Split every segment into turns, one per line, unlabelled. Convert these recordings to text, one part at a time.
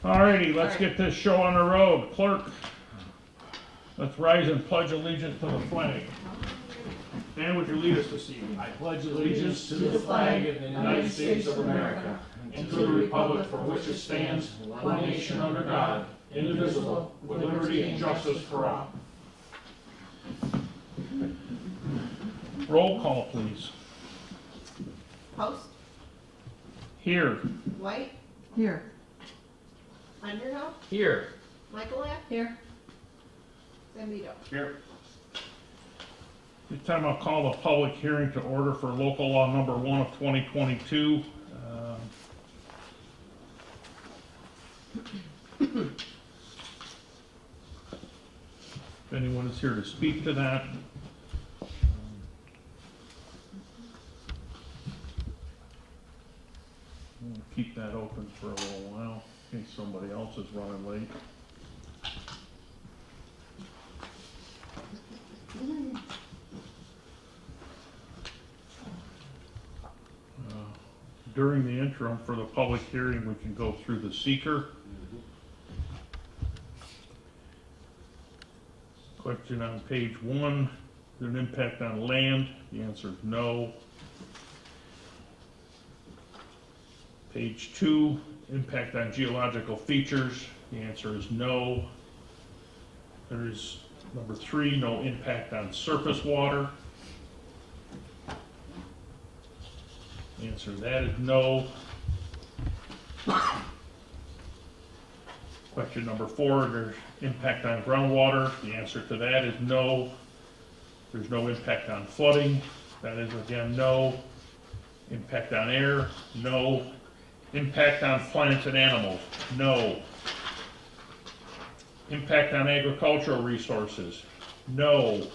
Alrighty, let's get this show on the road. Clerk, let's rise and pledge allegiance to the flag. Dan, would you lead us this evening?
I pledge allegiance to the flag of the United States of America and to the republic for which it stands, one nation under God, indivisible, with liberty and justice for all.
Roll call, please.
Post,
Here.
White,
Here.
Underhill,
Here.
Michaelak,
Here.
Zambito.
Here.
This time I'll call the public hearing to order for local law number 1 of 2022. If anyone is here to speak to that. We'll keep that open for a little while in case somebody else is running late. During the interim for the public hearing, we can go through the SEQR. Question on page 1, is there an impact on land? The answer is no. Page 2, impact on geological features. The answer is no. There is number 3, no impact on surface water. The answer to that is no. Question number 4, there's impact on groundwater. The answer to that is no. There's no impact on flooding. That is again no. Impact on air, no. Impact on plants and animals, no. Impact on agricultural resources, no.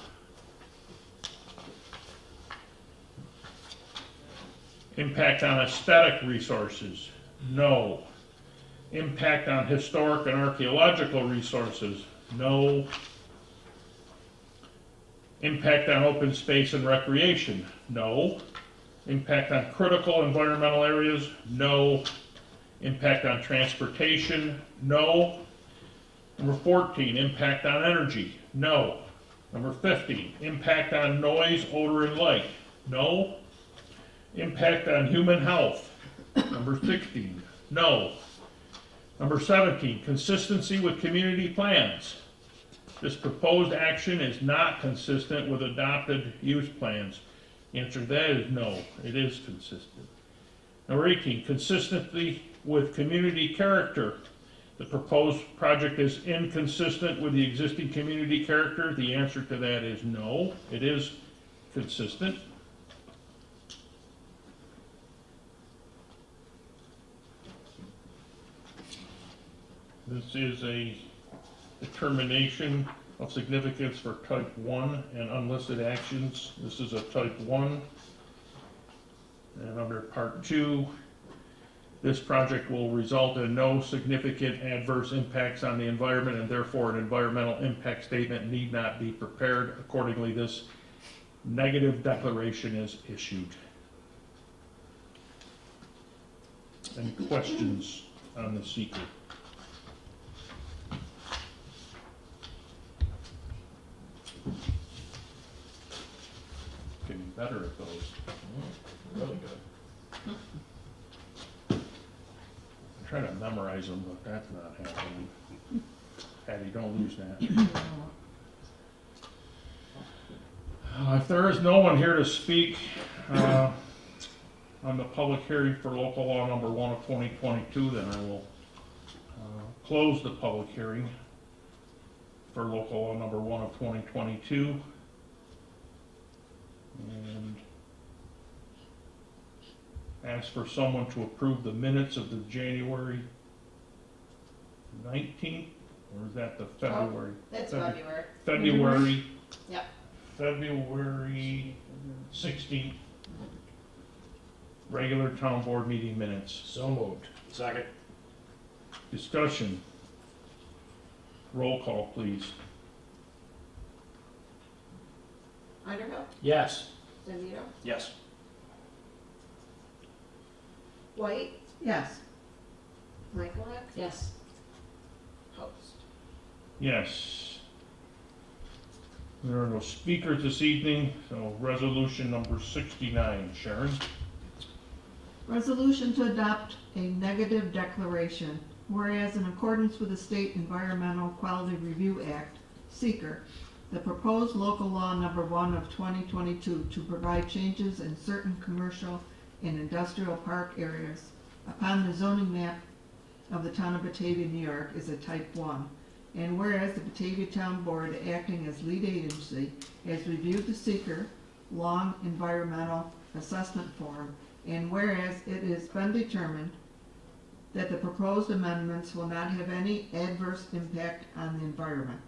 Impact on aesthetic resources, no. Impact on historic and archaeological resources, no. Impact on open space and recreation, no. Impact on critical environmental areas, no. Impact on transportation, no. Number 14, impact on energy, no. Number 15, impact on noise, odor, and light, no. Impact on human health, number 16, no. Number 17, consistency with community plans. This proposed action is not consistent with adopted use plans. The answer to that is no, it is consistent. Number 18, consistency with community character. The proposed project is inconsistent with the existing community character. The answer to that is no, it is consistent. This is a determination of significance for type 1 and unlisted actions. This is a type 1. And under part 2, this project will result in no significant adverse impacts on the environment, and therefore an environmental impact statement need not be prepared. Accordingly, this negative declaration is issued. Any questions on the SEQR? Getting better at those.
Really good.
I'm trying to memorize them, but that's not happening. Patty, don't lose that. If there is no one here to speak on the public hearing for local law number 1 of 2022, then I will close the public hearing for local law number 1 of 2022. And ask for someone to approve the minutes of the January 19th, or is that the February?
That's February.
February.
Yep.
February 16th. Regular town board meeting minutes.
So moved. Second.
Discussion. Roll call, please.
Underhill,
Yes.
Zambito,
Yes.
White,
Yes.
Michaelak,
Yes.
Yes. There are no speakers this evening, so resolution number 69, Sharon.
Resolution to adopt a negative declaration. Whereas in accordance with the State Environmental Quality Review Act, SEQR, the proposed local law number 1 of 2022 to provide changes in certain commercial and industrial park areas upon the zoning map of the town of Batavia, New York is a type 1. And whereas the Batavia Town Board, acting as lead agency, has reviewed the SEQR long environmental assessment form, and whereas it has been determined that the proposed amendments will not have any adverse impact on the environment.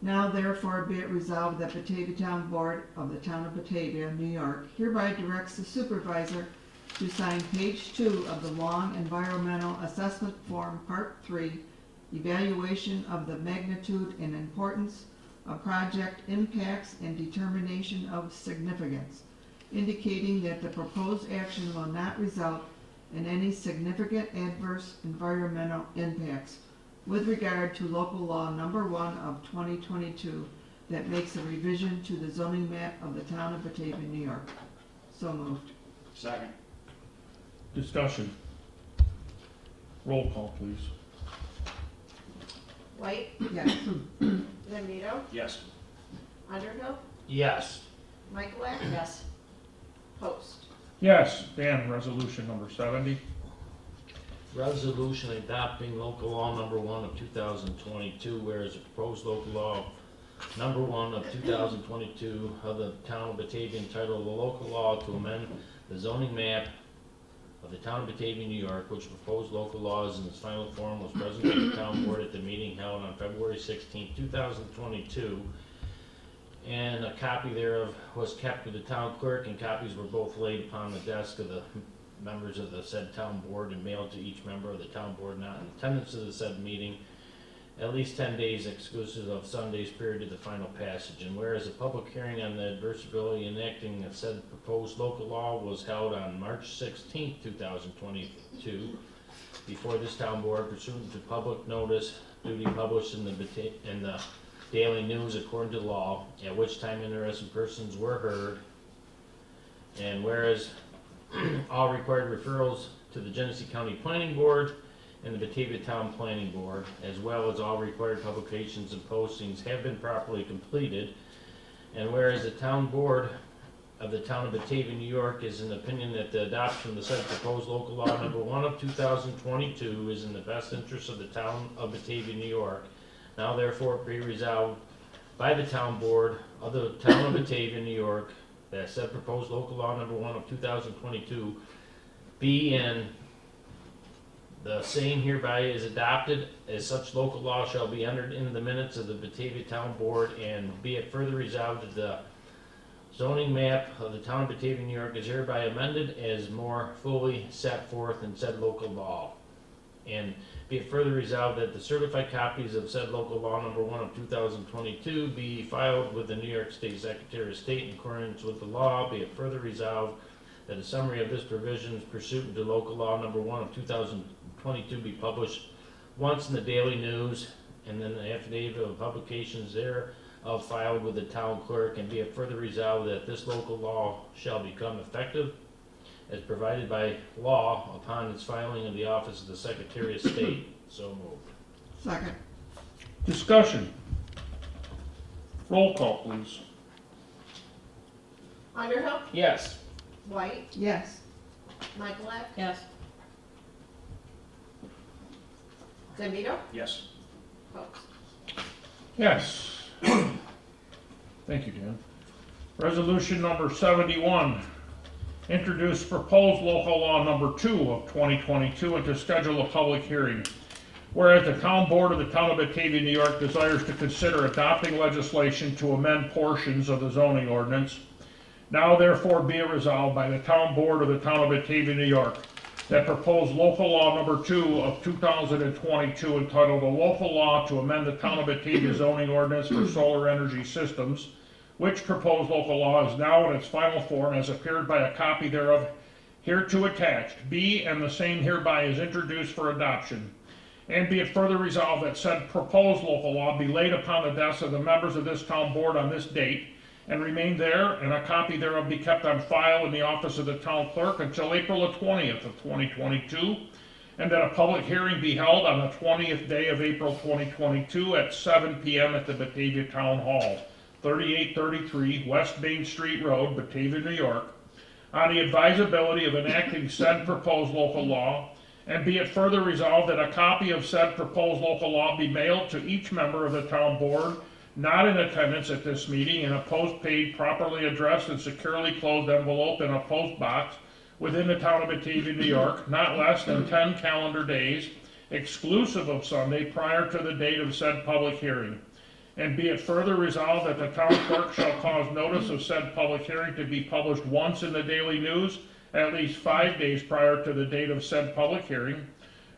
Now therefore be it resolved that Batavia Town Board of the Town of Batavia, New York, hereby directs the supervisor to sign page 2 of the long environmental assessment form, part 3, evaluation of the magnitude and importance of project impacts and determination of significance, indicating that the proposed action will not result in any significant adverse environmental impacts with regard to local law number 1 of 2022 that makes a revision to the zoning map of the town of Batavia, New York. So moved.
Second.
Discussion. Roll call, please.
White? Yes. Zambito?
Yes.
Underhill?
Yes.
Michaelak? Yes. Post?
Yes. Dan, resolution number 70.
Resolution adopting local law number 1 of 2022, whereas the proposed local law number 1 of 2022 of the town of Batavia entitled the local law to amend the zoning map of the town of Batavia, New York, which proposed local laws in its final form was presented to the town board at the meeting held on February 16, 2022. And a copy thereof was kept with the town clerk, and copies were both laid upon the desk of the members of the said town board and mailed to each member of the town board not in attendance to the said meeting at least 10 days exclusive of Sunday's period of the final passage. And whereas a public hearing on the adversibility enacting the said proposed local law was held on March 16, 2022 before this town board pursuant to public notice duty published in the Daily News according to law, at which time interested persons were heard. And whereas all required referrals to the Genesee County Planning Board and the Batavia Town Planning Board, as well as all required publications and postings, have been properly completed. And whereas the Town Board of the Town of Batavia, New York, is in the opinion that the adoption of the said proposed local law number 1 of 2022 is in the best interest of the Town of Batavia, New York, now therefore be resolved by the Town Board of the Town of Batavia, New York, that said proposed local law number 1 of 2022 be and the same hereby is adopted, as such local law shall be entered into the minutes of the Batavia Town Board, and be it further resolved that the zoning map of the Town of Batavia, New York is hereby amended as more fully set forth in said local law. And be it further resolved that the certified copies of said local law number 1 of 2022 be filed with the New York State Secretary of State in accordance with the law. Be it further resolved that a summary of this provision pursuant to local law number 1 of 2022 be published once in the Daily News, and then the affidavit of publications thereof filed with the town clerk. And be it further resolved that this local law shall become effective as provided by law upon its filing in the office of the Secretary of State. So moved.
Second.
Discussion. Roll call, please.
Underhill?
Yes.
White? Yes. Michaelak?
Yes.
Zambito?
Yes.
Post?
Yes. Thank you, Dan. Resolution number 71. Introduce proposed local law number 2 of 2022 and to schedule a public hearing. Whereas the Town Board of the Town of Batavia, New York desires to consider adopting legislation to amend portions of the zoning ordinance, now therefore be it resolved by the Town Board of the Town of Batavia, New York, that proposed local law number 2 of 2022 entitled a local law to amend the Town of Batavia zoning ordinance for solar energy systems, which proposed local law is now in its final form as appeared by a copy thereof hereto attached, be and the same hereby is introduced for adoption. And be it further resolved that said proposed local law be laid upon the desks of the members of this town board on this date and remain there, and a copy thereof be kept on file in the office of the town clerk until April the 20th of 2022, and that a public hearing be held on the 20th day of April 2022 at 7 p.m. at the Batavia Town Hall, 3833 West Main Street Road, Batavia, New York, on the advisability of enacting said proposed local law, and be it further resolved that a copy of said proposed local law be mailed to each member of the town board not in attendance at this meeting in a postpaid, properly addressed and securely closed envelope in a post box within the town of Batavia, New York, not less than 10 calendar days, exclusive of Sunday, prior to the date of said public hearing. And be it further resolved that the town clerk shall cause notice of said public hearing to be published once in the Daily News at least 5 days prior to the date of said public hearing,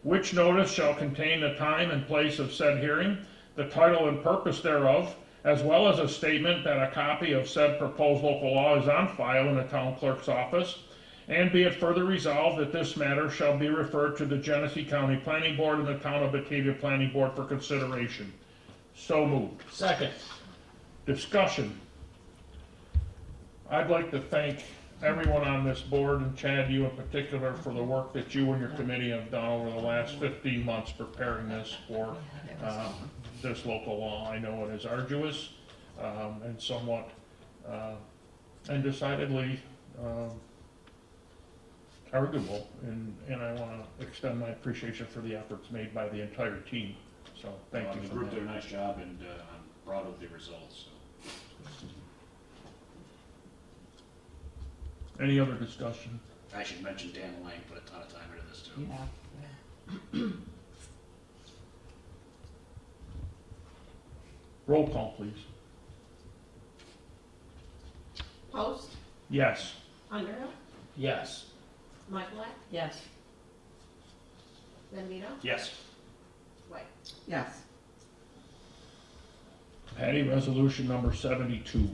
which notice shall contain the time and place of said hearing, the title and purpose thereof, as well as a statement that a copy of said proposed local law is on file in the town clerk's office. And be it further resolved that this matter shall be referred to the Genesee County Planning Board and the Town of Batavia Planning Board for consideration. So moved.
Second.
Discussion. I'd like to thank everyone on this board, and Chad, you in particular, for the work that you and your committee have done over the last 15 months preparing this for this local law. I know it is arduous and somewhat and decidedly arguable, and I want to extend my appreciation for the efforts made by the entire team. So thank you.
The
for
group
that.
did a nice job, and I'm proud of the results. So.
Any other discussion?
I should mention Dan Lang put a ton of time into this too.
Yeah.
Roll call, please.
Post,
Yes.
Underhill,
Yes.
Michaelak,
Yes.
Zambito,
Yes.
White.
Yes.
Patty, resolution number 72.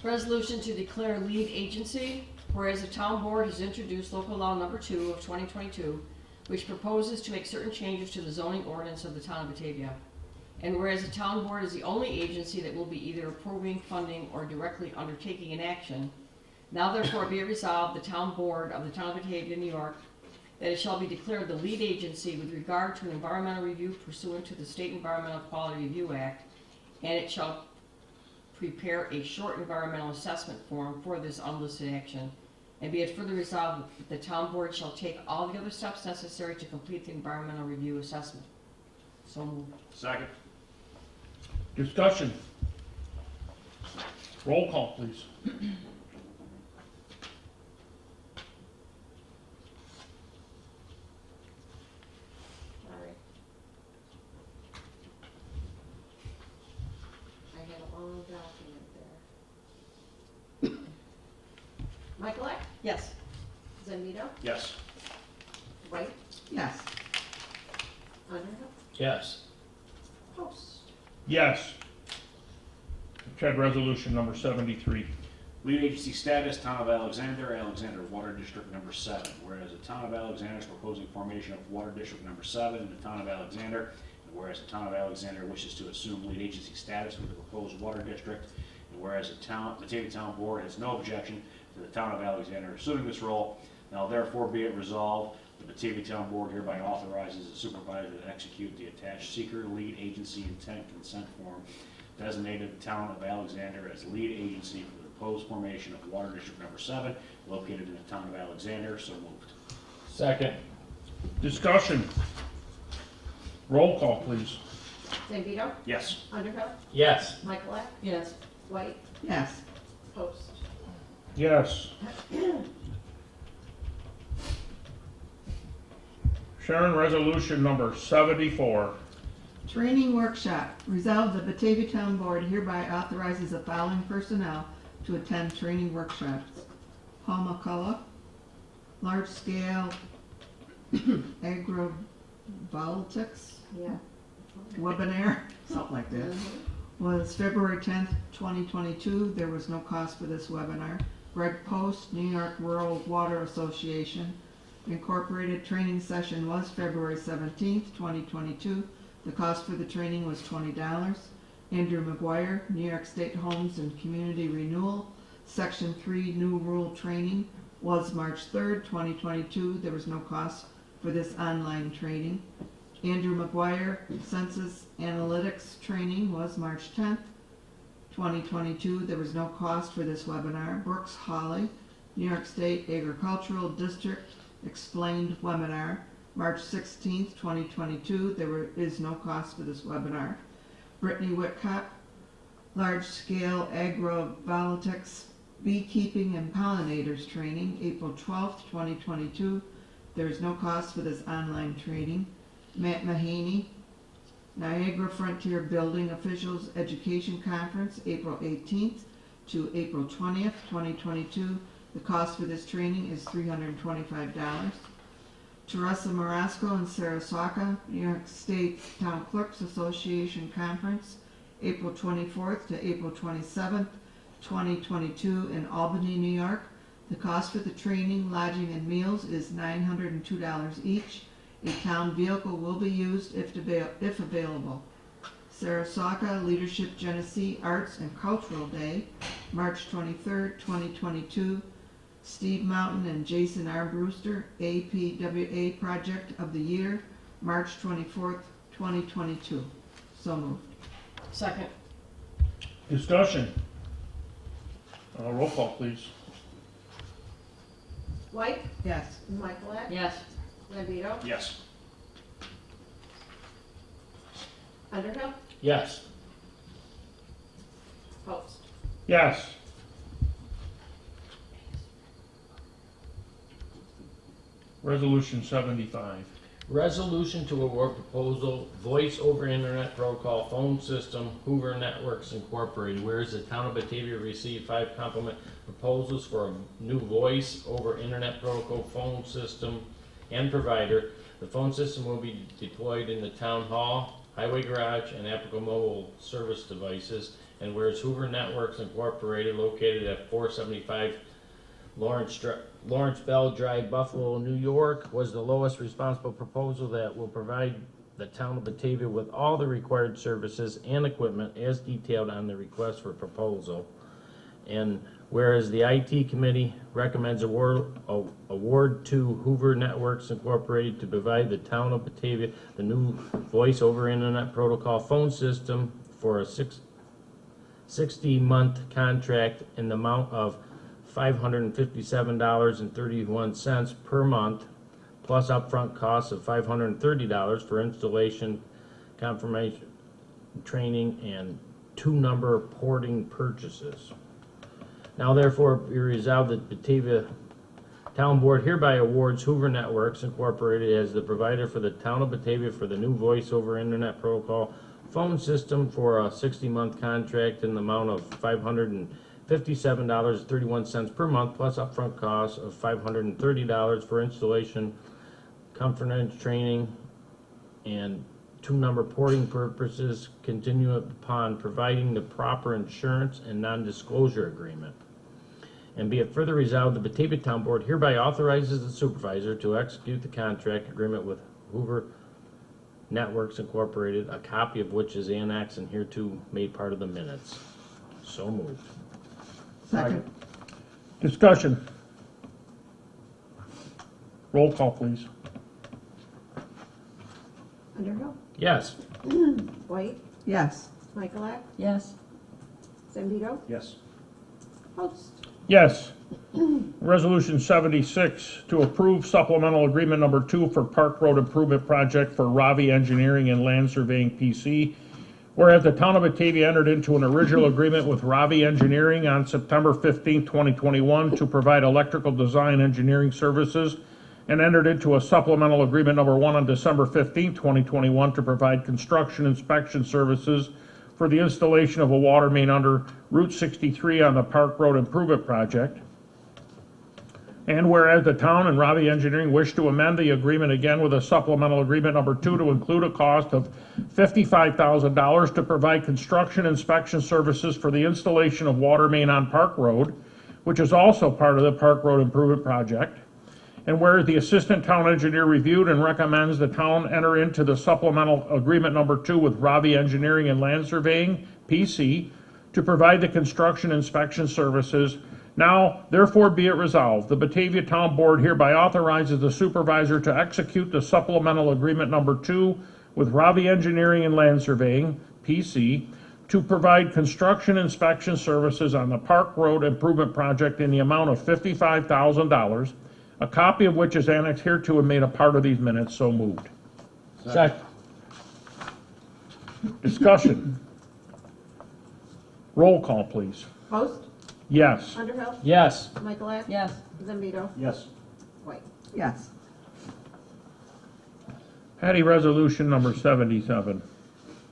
Resolution to declare lead agency, whereas the town board has introduced local law number 2 of 2022, which proposes to make certain changes to the zoning ordinance of the town of Batavia. And whereas the town board is the only agency that will be either approving, funding, or directly undertaking an action, now therefore be it resolved, the town board of the town of Batavia, New York, that it shall be declared the lead agency with regard to an environmental review pursuant to the State Environmental Quality Review Act, and it shall prepare a short environmental assessment form for this unlisted action. And be it further resolved that the town board shall take all the other steps necessary to complete the environmental review assessment. So moved.
Second.
Discussion. Roll call, please.
Sorry. I had a long document there. Michaelak,
Yes.
Zambito,
Yes.
White,
Yes.
Underhill,
Yes.
Post.
Yes. Chad, resolution number 73.
Lead agency status, Town of Alexander, Alexander Water District number 7. Whereas the Town of Alexander is proposing formation of Water District number 7 in the Town of Alexander, and whereas the Town of Alexander wishes to assume lead agency status for the proposed water district, and whereas the Batavia Town Board has no objection to the Town of Alexander assuming this role, now therefore be it resolved, the Batavia Town Board hereby authorizes the supervisor to execute the attached SEQR lead agency intent consent form, designated the Town of Alexander as lead agency for the proposed formation of Water District number 7, located in the Town of Alexander. So moved.
Second.
Discussion. Roll call, please.
Zambito,
Yes.
Underhill,
Yes.
Michaelak,
Yes.
White,
Yes.
Post.
Yes. Sharon, resolution number 74.
Training workshop. Resolved, the Batavia Town Board hereby authorizes the following personnel to attend training workshops. Paul McCullough, large scale agrivoltaics
Yeah.
webinar, something like that,
Mm-hmm.
was February 10th, 2022. There was no cost for this webinar. Greg Post, New York Rural Water Association, Incorporated training session was February 17th, 2022. The cost for the training was $20. Andrew McGuire, New York State Homes and Community Renewal, Section 3 New Rule Training was March 3rd, 2022. There was no cost for this online training. Andrew McGuire, Census Analytics Training was March 10th, 2022. There was no cost for this webinar. Brooks Hawley, New York State Agricultural District Explained Webinar, March 16th, 2022. There is no cost for this webinar. Brittany Whitcock, Large Scale Agrovoltaics Beekeeping and Pollinators Training, April 12th, 2022. There is no cost for this online training. Matt Mahaney, Niagara Frontier Building Officials Education Conference, April 18th to April 20th, 2022. The cost for this training is $325. Teresa Marasco and Sarah Saka, New York State Town Clerks Association Conference, April 24th to April 27th, 2022 in Albany, New York. The cost for the training, lodging, and meals is $902 each. A town vehicle will be used if available. Sarasaka Leadership Genesee Arts and Cultural Day, March 23rd, 2022. Steve Mountain and Jason R. Brewster, APWA Project of the Year, March 24th, 2022. So moved.
Second.
Discussion. Roll call, please.
White,
Yes.
Michaelak,
Yes.
Zambito,
Yes.
Underhill,
Yes.
Post.
Yes. Resolution 75.
Resolution to award proposal Voice over Internet Protocol Phone System Hoover Networks Incorporated. Whereas the town of Batavia received 5 complement proposals for a new Voice over Internet Protocol phone system and provider. The phone system will be deployed in the town hall, highway garage, and applicable mobile service devices. And whereas Hoover Networks Incorporated, located at 475 Lawrence Bell Drive, Buffalo, New York, was the lowest responsible proposal that will provide the town of Batavia with all the required services and equipment as detailed on the request for proposal. And whereas the IT committee recommends award to Hoover Networks Incorporated to provide the town of Batavia the new voice over internet protocol phone system for a 60-month contract in the amount of $557.31 per month, plus upfront costs of $530 for installation, confirmation, training, and 2-number porting purchases. Now therefore be resolved that Batavia Town Board hereby awards Hoover Networks Incorporated as the provider for the town of Batavia for the new voice over internet protocol phone system for a 60-month contract in the amount of $557.31 per month, plus upfront costs of $530 for installation, confidential training, and 2-number porting purposes, continued upon providing the proper insurance and non-disclosure agreement. And be it further resolved, the Batavia Town Board hereby authorizes the supervisor to execute the contract agreement with Hoover Networks Incorporated, a copy of which is annexed and hereto made part of the minutes. So moved.
Second.
Discussion. Roll call, please.
Underhill,
Yes.
White,
Yes.
Michaelak,
Yes.
Zambito,
Yes.
Post.
Yes. Resolution 76 to approve supplemental agreement number 2 for Park Road Improvement Project for Ravi Engineering and Land Surveying PC. Whereas the town of Batavia entered into an original agreement with Ravi Engineering on September 15, 2021 to provide electrical design engineering services, and entered into a supplemental agreement number 1 on December 15, 2021 to provide construction inspection services for the installation of a water main under Route 63 on the Park Road Improvement Project. And whereas the town and Ravi Engineering wish to amend the agreement again with a supplemental agreement number 2 to include a cost of $55,000 to provide construction inspection services for the installation of water main on Park Road, which is also part of the Park Road Improvement Project. And whereas the Assistant Town Engineer reviewed and recommends the town enter into the supplemental agreement number 2 with Ravi Engineering and Land Surveying, PC, to provide the construction inspection services. Now, therefore be it resolved, the Batavia Town Board hereby authorizes the supervisor to execute the supplemental agreement number 2 with Ravi Engineering and Land Surveying, PC, to provide construction inspection services on the Park Road Improvement Project in the amount of $55,000, a copy of which is annexed hereto and made a part of these minutes. So moved.
Second.
Discussion. Roll call, please.
Post,
Yes.
Underhill,
Yes.
Michaelak.
Yes.
Zambito,
Yes.
White.
Yes.
Patty, resolution number 77.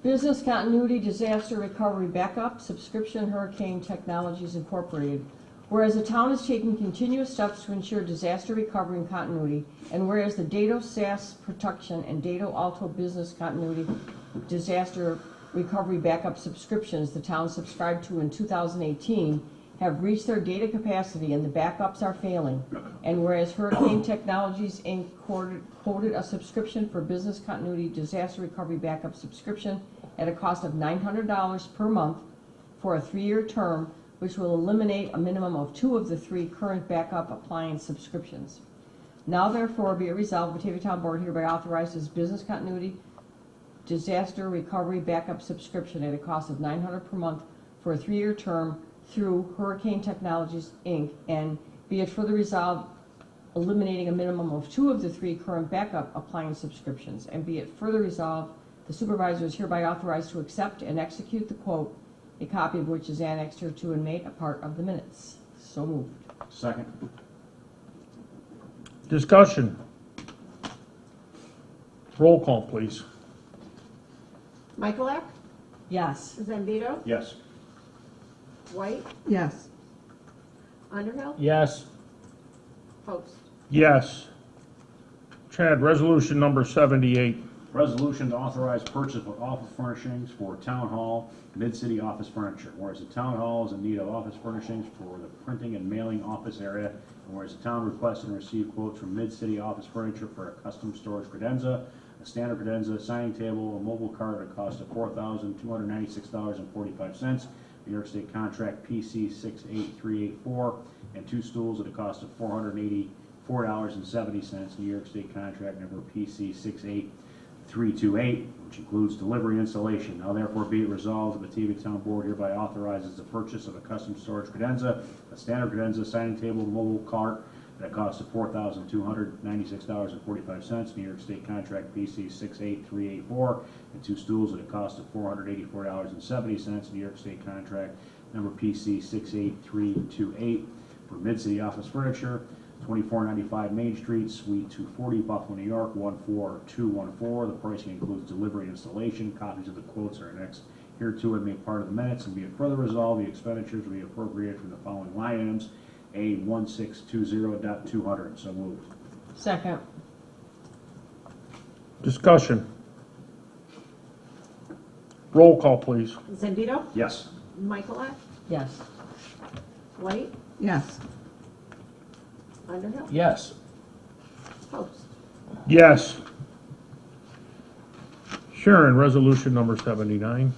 Business Continuity Disaster Recovery Backup Subscription Hurricane Technologies Incorporated. Whereas the town is taking continuous steps to ensure disaster recovery and continuity, and whereas the Dado SAS Protection and Dado Alto Business Continuity Disaster Recovery Backup subscriptions the town subscribed to in 2018 have reached their data capacity and the backups are failing. And whereas Hurricane Technologies Inc. quoted a subscription for business continuity disaster recovery backup subscription at a cost of $900 per month for a 3-year term, which will eliminate a minimum of 2 of the 3 current backup appliance subscriptions. Now therefore be it resolved, Batavia Town Board hereby authorizes business continuity disaster recovery backup subscription at a cost of $900 per month for a 3-year term through Hurricane Technologies Inc. And be it further resolved, eliminating a minimum of 2 of the 3 current backup appliance subscriptions. And be it further resolved, the supervisor is hereby authorized to accept and execute the quote, a copy of which is annexed hereto and made a part of the minutes. So moved.
Second.
Discussion. Roll call, please.
Michaelak,
Yes.
Zambito,
Yes.
White,
Yes.
Underhill,
Yes.
Post.
Yes. Chad, resolution number 78.
Resolution to authorize purchase of office furnishings for Town Hall, Mid-City office furniture. Whereas the Town Hall is in need of office furnishings for the printing and mailing office area, and whereas the town requested and received quotes from Mid-City office furniture for a custom storage credenza, a standard credenza, signing table, a mobile cart at a cost of $4,296.45, New York State contract PC 68384, and 2 stools at a cost of $484.70, New York State contract number PC 68328, which includes delivery and installation. Now therefore be it resolved, the Batavia Town Board hereby authorizes the purchase of a custom storage credenza, a standard credenza, signing table, mobile cart at a cost of $4,296.45, New York State contract PC 68384, and 2 stools at a cost of $484.70, New York State contract number PC 68328 for Mid-City office furniture, 2495 Main Street, Suite 240, Buffalo, New York, 14214. The pricing includes delivery and installation. Copies of the quotes are annexed hereto and made part of the minutes. And be it further resolved, the expenditures will be appropriated from the following line items: A 1620.200. So moved.
Second.
Discussion. Roll call, please.
Zambito,
Yes.
Michaelak,
Yes.
White,
Yes.
Underhill,
Yes.
Post.
Yes. Sharon, resolution number 79.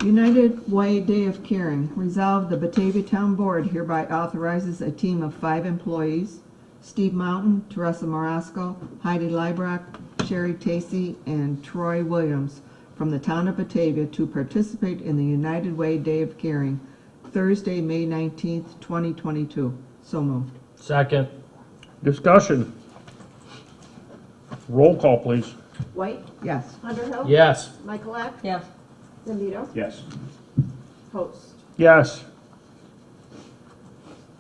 United Way Day of Caring. Resolved, the Batavia Town Board hereby authorizes a team of 5 employees: Steve Mountain, Teresa Morasco, Heidi Librock, Sherry Tacey, and Troy Williams from the town of Batavia to participate in the United Way Day of Caring, Thursday, May 19th, 2022. So moved.
Second.
Discussion. Roll call, please.
White,
Yes.
Underhill,
Yes.
Michaelak,
Yes.
Zambito,
Yes.
Post.
Yes.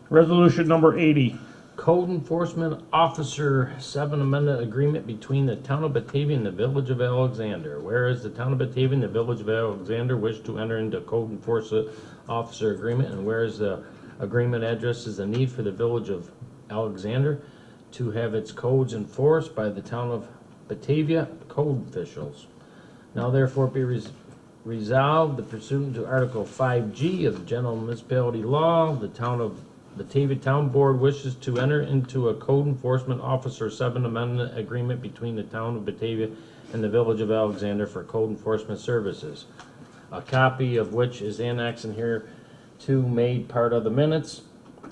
Resolution number 80.
Code Enforcement Officer 7 Amendment Agreement between the Town of Batavia and the Village of Alexander. Whereas the Town of Batavia and the Village of Alexander wish to enter into Code Enforcement Officer Agreement, and whereas the agreement addresses the need for the Village of Alexander to have its codes enforced by the Town of Batavia code officials. Now therefore be resolved that pursuant to Article 5G of the General Municipality Law, the Town of Batavia Town Board wishes to enter into a code enforcement officer 7 amendment agreement between the town of Batavia and the village of Alexander for code enforcement services. A copy of which is annexed in here to made part of the minutes.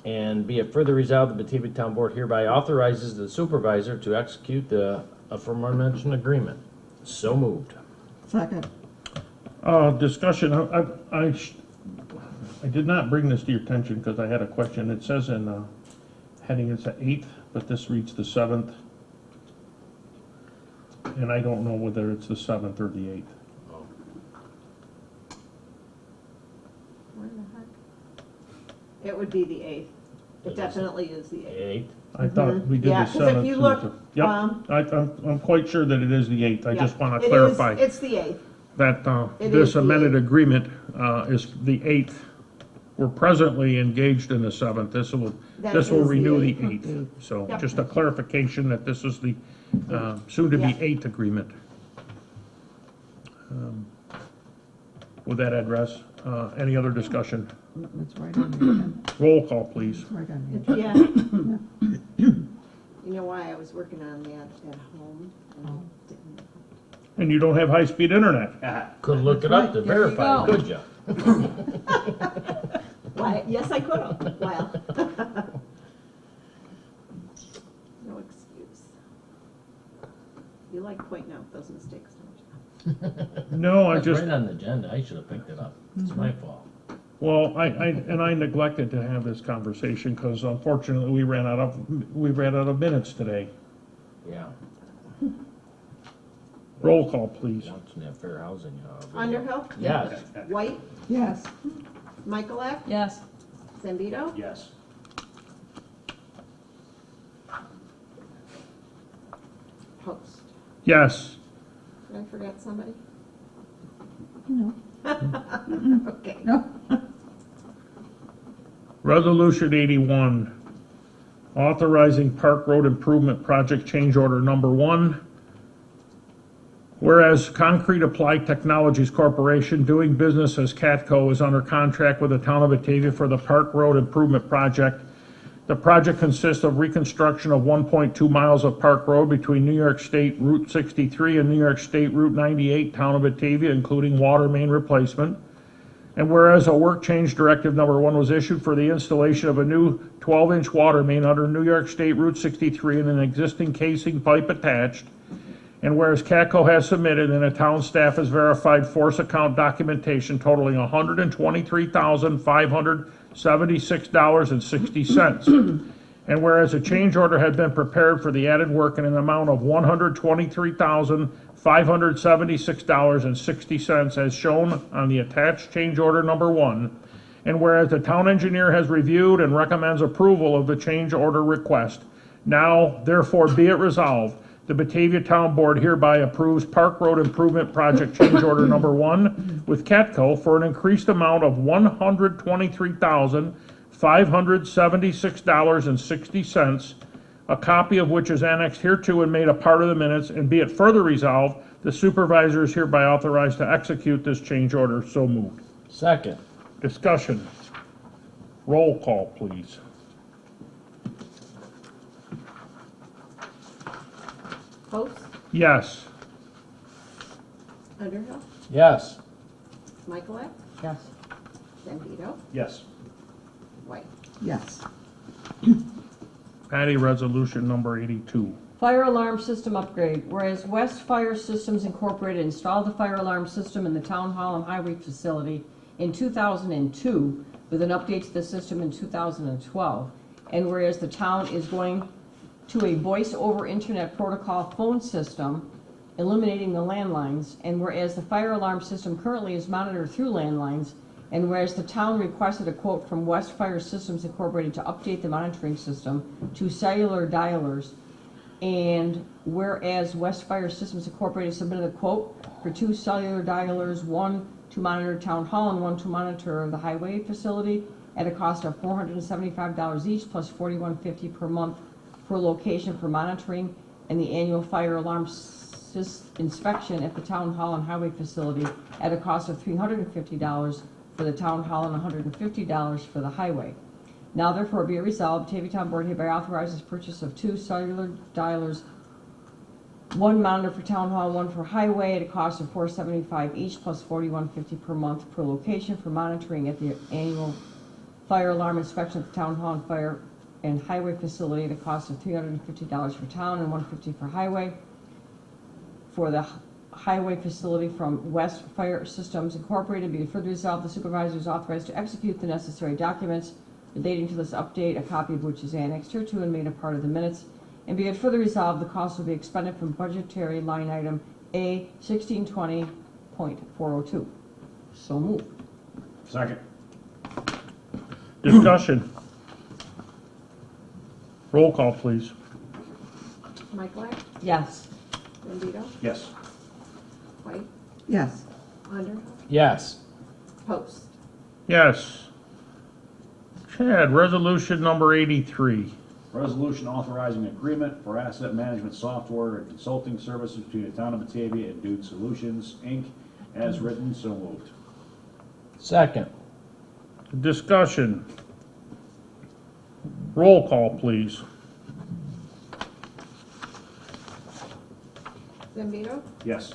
And be it further resolved, the Batavia Town Board hereby authorizes the supervisor to execute the aforementioned agreement. So moved.
Second.
Discussion, I did not bring this to your attention because I had a question. It says in heading it's the 8th, but this reads the 7th. And I don't know whether it's the 7th or the 8th.
Where the heck? It would be the 8th. It definitely is the 8th.
8.
I thought we did
Yeah,
the
'cause if
7th.
you look,
Yep,
um,
I'm quite sure that it is the 8th. I
Yeah,
just want
it
to
is-
clarify
It's the 8th.
that
It
this
is the
amended
8th.
agreement is the 8th. We're presently engaged in the 7th. This will
That
This will
is the
renew the
8th.
8th. So
Yep.
just a clarification that this is the soon-to-be
Yeah.
8th agreement. With that address, any other discussion?
It's right on the agenda.
Roll call, please.
Right on the agenda.
Yeah. You know why I was working on that at home? And I didn't.
And you don't have high-speed internet.
Couldn't look it up to
There you
verify,
go.
could ya?
Why, yes, I could have. Well. No excuse. You like pointing out those mistakes, don't you?
No, I
That's
just,
right on the agenda. I should have picked it up. It's my fault.
well, I neglected to have this conversation because unfortunately we ran out of minutes today.
Yeah.
Roll call, please.
Watching that fair housing. Video.
Underhill?
Yes.
White?
Yes.
Michaelak?
Yes.
Zambito?
Yes.
Post.
Yes.
Did I forget somebody?
No.
Okay.
No.
Resolution 81, authorizing Park Road Improvement Project Change Order Number 1. Whereas Concrete Applied Technologies Corporation, doing business as Catco, is under contract with the town of Batavia for the Park Road Improvement Project. The project consists of reconstruction of 1.2 miles of Park Road between New York State Route 63 and New York State Route 98, town of Batavia, including water main replacement. And whereas a work change directive number 1 was issued for the installation of a new 12-inch water main under New York State Route 63 and an existing casing pipe attached. And whereas CATCO has submitted and the town staff has verified force account documentation totaling $123,576.60. And whereas a change order had been prepared for the added work in an amount of $123,576.60 as shown on the attached change order number 1. And whereas the town engineer has reviewed and recommends approval of the change order request, now therefore be it resolved, the Batavia Town Board hereby approves Park Road Improvement Project Change Order Number 1 with CATCO for an increased amount of $123,576.60, a copy of which is annexed hereto and made a part of the minutes, and be it further resolved, the supervisor is hereby authorized to execute this change order. So moved.
Second.
Discussion. Roll call, please.
Post.
Yes.
Underhill?
Yes.
Michaelak?
Yes.
Zambito?
Yes.
White.
Yes.
Patty, resolution number 82.
Fire alarm system upgrade. Whereas West Fire Systems Incorporated installed the fire alarm system in the Town Hall and Highway facility in 2002 with an update to the system in 2012. And whereas the town is going to a voice over internet protocol phone system, eliminating the landlines, and whereas the fire alarm system currently is monitored through landlines, and whereas the town requested a quote from West Fire Systems Incorporated to update the monitoring system to cellular dialers, and whereas West Fire Systems Incorporated submitted a quote for 2 cellular dialers, 1 to monitor Town Hall and 1 to monitor the highway facility at a cost of $475 each plus $41.50 per month per location for monitoring and the annual fire alarm inspection at the Town Hall and Highway facility at a cost of $350 for the Town Hall and $150 for the highway.
Now therefore be it resolved, Batavia Town Board hereby authorizes purchase of 2 cellular dialers, 1 monitor for town hall, 1 for highway, at a cost of $475 each, plus $41.50 per month per location for monitoring at the annual fire alarm inspection at the town hall and fire and highway facility at a cost of $350 for town and $150 for highway. For the highway facility from West Fire Systems Incorporated, be it further resolved, the supervisor is authorized to execute the necessary documents relating to this update, a copy of which is annexed hereto and made a part of the minutes. And be it further resolved, the cost will be expended from budgetary line item A 1620.402. So moved.
Second.
Discussion. Roll call, please.
Michaelak,
Yes.
Zambito,
Yes.
White,
Yes.
Underhill,
Yes.
Post.
Yes. Chad, resolution number 83.
Resolution authorizing agreement for asset management software and consulting services between the town of Batavia and Dude Solutions, Inc. As written, so moved.
Second.
Discussion. Roll call, please.
Zambito,
Yes.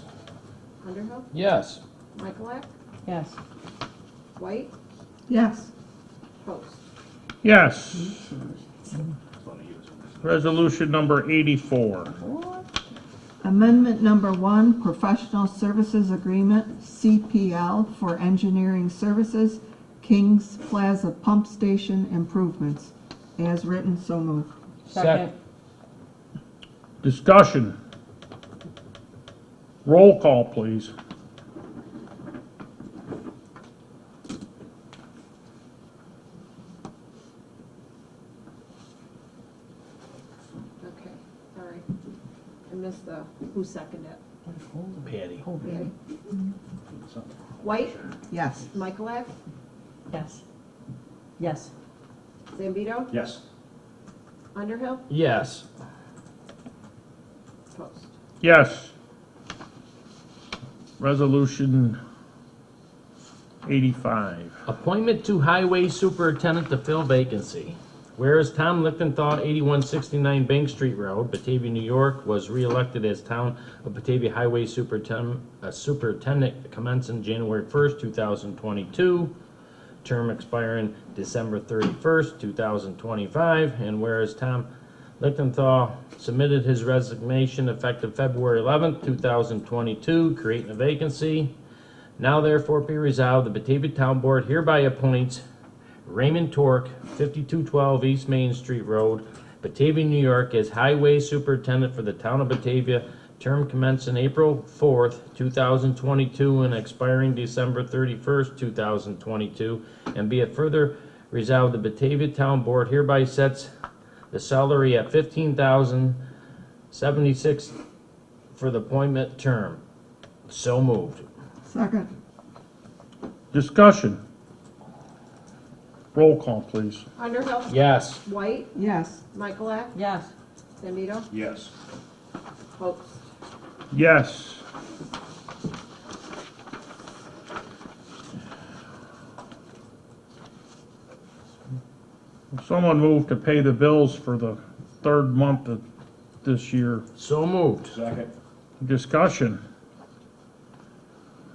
Underhill,
Yes.
Michaelak,
Yes.
White,
Yes.
Post.
Yes. Resolution number 84.
Amendment number 1, Professional Services Agreement, CPL, for engineering services, Kings Plaza Pump Station improvements. As written, so moved.
Second.
Discussion. Roll call, please.
Okay, sorry. I missed the, who seconded it?
Patty.
Okay. White,
Yes.
Michaelak,
Yes. Yes.
Zambito,
Yes.
Underhill,
Yes.
Post.
Yes. Resolution 85.
Appointment to Highway Superintendent to fill vacancy. Whereas Tom Lichtenthal, 8169 Bank Street Road, Batavia, New York, was re-elected as Town of Batavia Highway Superintendent commencing January 1st, 2022, term expiring December 31st, 2025, and whereas Tom Lichtenthal submitted his resignation effective February 11th, 2022, creating a vacancy. Now therefore be resolved, the Batavia Town Board hereby appoints Raymond Torque, 5212 East Main Street Road, Batavia, New York, as Highway Superintendent for the Town of Batavia, term commencing April 4th, 2022, and expiring December 31st, 2022. And be it further resolved, the Batavia Town Board hereby sets the salary at $15,076 for the appointment term. So moved.
Second.
Discussion. Roll call, please.
Underhill,
Yes.
White,
Yes.
Michaelak,
Yes.
Zambito,
Yes.
Post.
Yes. Someone moved to pay the bills for the third month of this year.
So moved.
Second.
Discussion.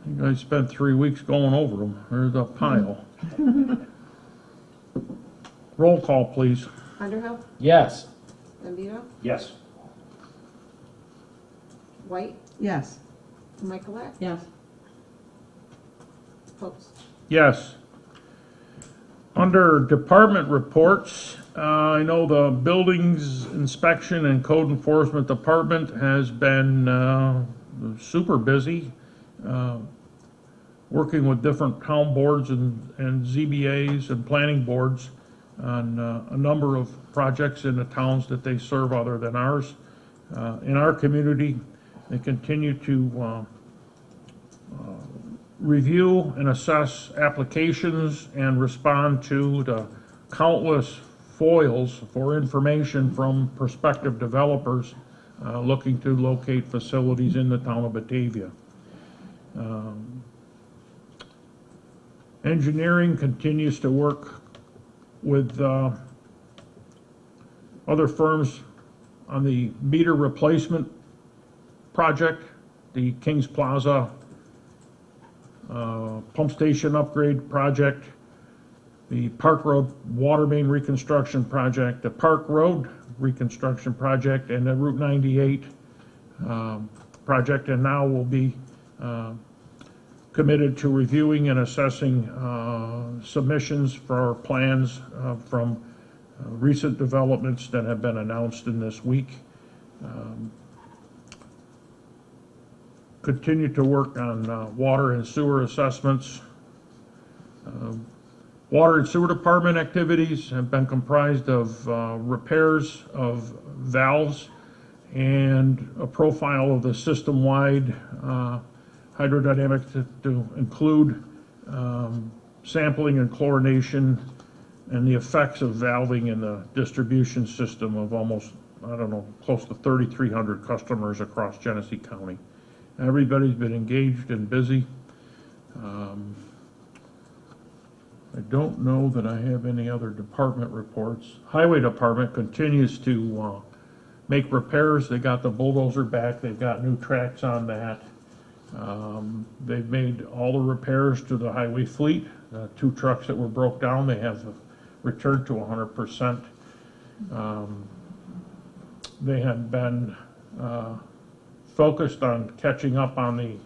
You guys spent 3 weeks going over them. There's a pile. Roll call, please.
Underhill,
Yes.
Zambito,
Yes.
White,
Yes.
Michaelak,
Yes.
Post.
Yes. Under department reports, I know the Buildings Inspection and Code Enforcement Department has been super busy, working with different town boards and ZBAs and planning boards on a number of projects in the towns that they serve other than ours. In our community, they continue to review and assess applications and respond to the countless FOILs for information from prospective developers looking to locate facilities in the town of Batavia. Engineering continues to work with other firms on the meter replacement project, the Kings Plaza pump station upgrade project, the Park Road water main reconstruction project, the Park Road reconstruction project, and the Route 98 project, and now we'll be committed to reviewing and assessing submissions for our plans from recent developments that have been announced in this week. Continue to work on water and sewer assessments. Water and sewer department activities have been comprised of repairs of valves and a profile of the system-wide hydrodynamics to include sampling and chlorination and the effects of valving in the distribution system of almost, I don't know, close to 3,300 customers across Genesee County. Everybody's been engaged and busy. I don't know that I have any other department reports. Highway Department continues to make repairs. They got the bulldozer back. They've got new tracks on that. They've made all the repairs to the highway fleet. 2 trucks that were broke down, they have returned to 100%. They had been focused on catching up on the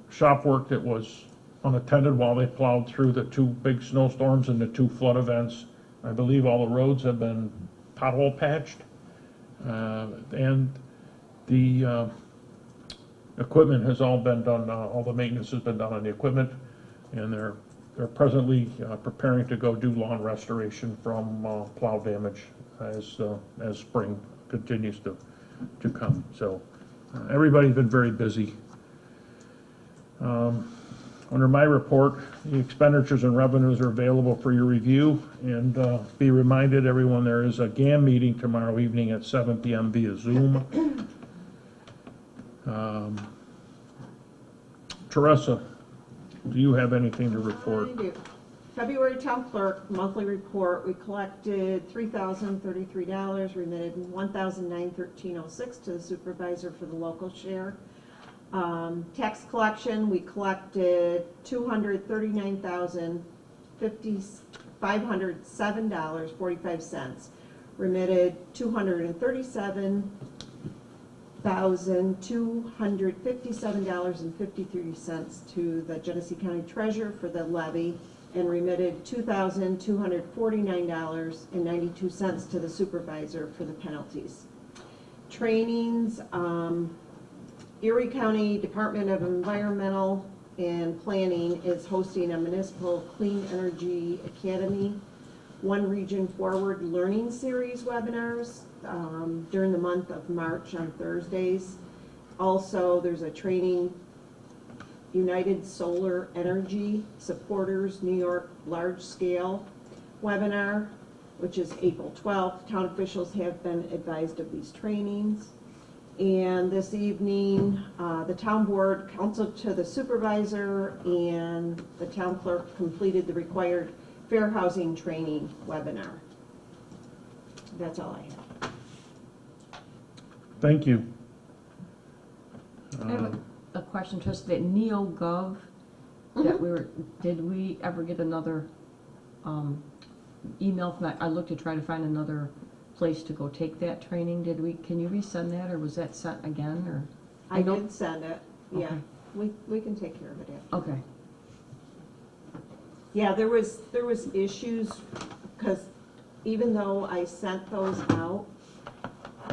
shop work that was unattended while they plowed through the 2 big snowstorms and the 2 flood events. I believe all the roads have been pothole patched, and the equipment has all been done. All the maintenance has been done on the equipment, and they're presently preparing to go do lawn restoration from plow damage as spring continues to come. So everybody's been very busy. Under my report, the expenditures and revenues are available for your review, and be reminded, everyone, there is a GAM meeting tomorrow evening at 7 p.m. via Zoom. Teresa, do you have anything to report?
I do. February town clerk monthly report, we collected $3,033, remitted $1,913.06 to the supervisor for the local share. Tax collection, we collected $239,507.45, remitted $237,257.53 to the Genesee County Treasurer for the levy, and remitted $2,249.92 to the supervisor for the penalties. Trainings, Erie County Department of Environmental and Planning is hosting a municipal clean energy academy, One Region Forward learning series webinars during the month of March on Thursdays. Also, there's a training, United Solar Energy Supporters New York Large Scale webinar, which is April 12th. Town officials have been advised of these trainings. And this evening, the town board counseled to the supervisor, and the town clerk completed the required fair housing training webinar. That's all I have.
Thank you.
I have a question, just that NeoGov, that did we ever get another email from that? I looked to try to find another place to go take that training. Can you resend that, or was that sent again, or?
I did send it, yeah.
Okay.
We can take care of it after.
Okay.
Yeah, there was issues, because even though I sent those out,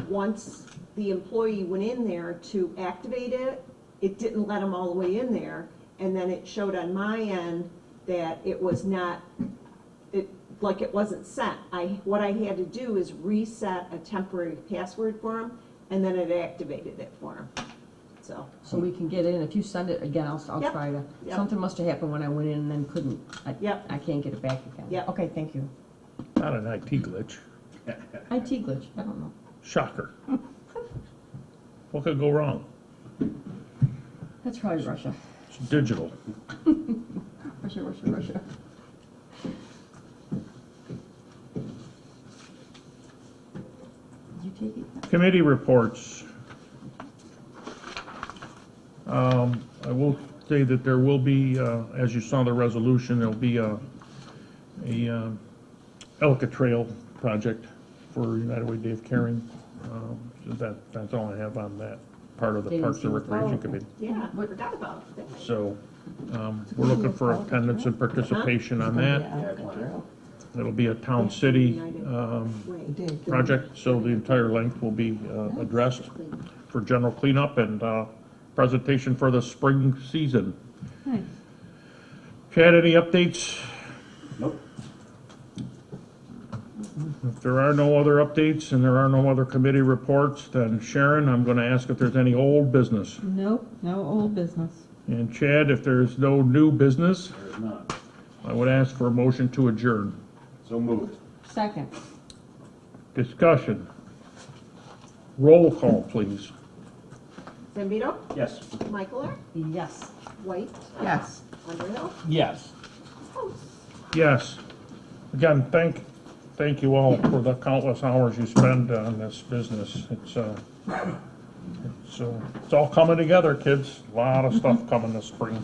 once the employee went in there to activate it, it didn't let them all the way in there, and then it showed on my end that it was not, like it wasn't sent. What I had to do is reset a temporary password for them, and then it activated it for them. So
we can get in. If you send it again, I'll
Yep.
try to.
Yep.
Something must have happened when I went in and then couldn't.
Yep.
I can't get it back again.
Yep.
Okay, thank you.
Not an IT glitch.
IT glitch. I don't know.
Shocker. What could go wrong?
That's probably Russia.
It's digital.
Russia.
Committee reports. I will say that there will be, as you saw in the resolution, there'll be a Elka Trail project for United Way Dave Caring. That's all I have on that part of the Parks and Recreation Committee.
Yeah, I forgot about that.
So, we're looking for attendance and participation on that. It'll be a town city, project, so the entire length will be, addressed for general cleanup and, presentation for the spring season.
Nice.
Chad, any updates?
Nope.
If there are no other updates and there are no other committee reports, then Sharon, I'm gonna ask if there's any old business.
Nope, no old business.
And Chad, if there's no new business,
There is none.
I would ask for a motion to adjourn.
So moved.
Second.
Discussion. Roll call, please.
Zambito,
Yes.
Michaeler,
Yes.
White,
Yes.
Underhill,
Yes.
Host.
Yes. Again, thank you all for the countless hours you spend on this business. It's all coming together, kids. A lot of stuff coming this spring.